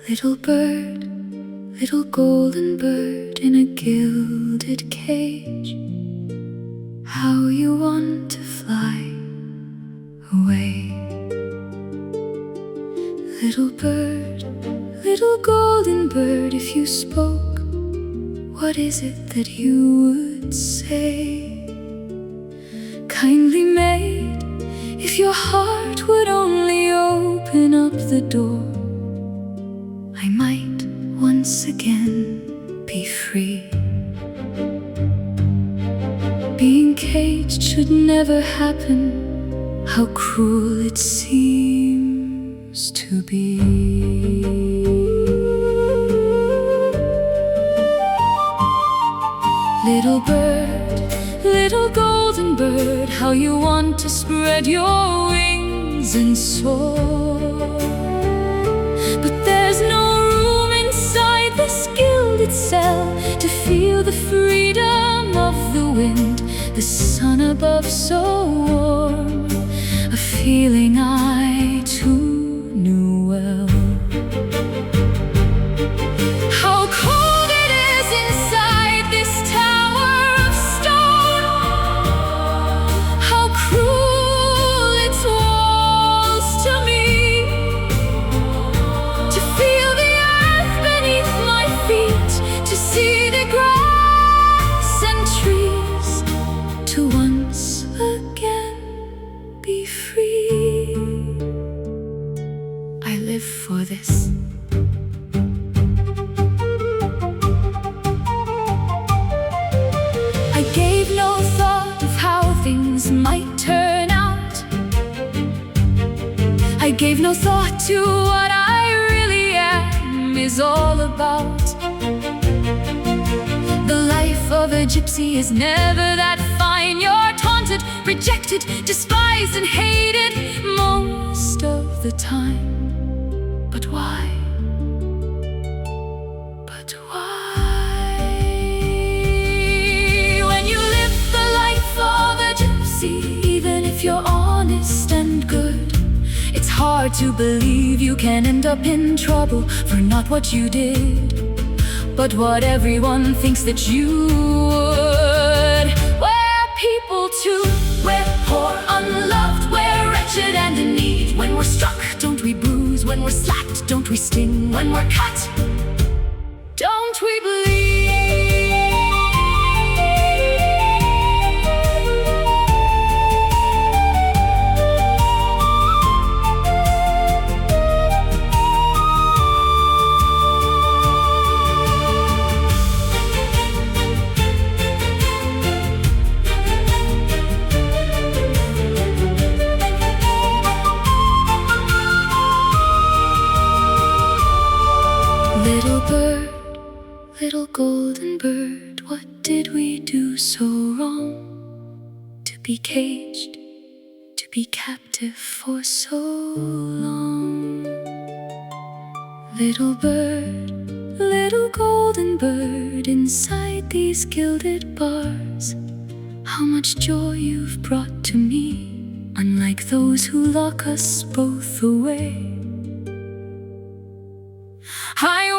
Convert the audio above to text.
Little bird, little golden bird in a gilded cage, how you want to fly away. Little bird, little golden bird, if you spoke, what is it that you would say? Kindly maid, if your heart would only open up the door, I might once again be free. Being caged should never happen, how cruel it seems to be. Little bird, little golden bird, how you want to spread your wings and soar. But there's no room inside this gilded cell to feel the freedom of the wind, the sun above so warm, a feeling I too knew well. How cold it is inside this tower of stone, how cruel its walls to me, to feel the earth beneath my feet, to see the grass and trees, to once again be free. I live for this. I gave no thought of how things might turn out. I gave no thought to what I really am is all about. The life of a gypsy is never that fine. You're taunted, rejected, despised and hated most of the time. But why? But why? When you live the life of a gypsy, even if you're honest and good, it's hard to believe you can end up in trouble for not what you did, but what everyone thinks that you would. We're people too, we're poor, unloved, we're wretched and in need. When we're struck, don't we bruise? When we're slapped, don't we sting? When we're cut, don't we bleed? Little bird, little golden bird, what did we do so wrong? To be caged, to be captive for so long. Little bird, little golden bird, inside these gilded bars, how much joy you've brought to me, unlike those who lock us both away. I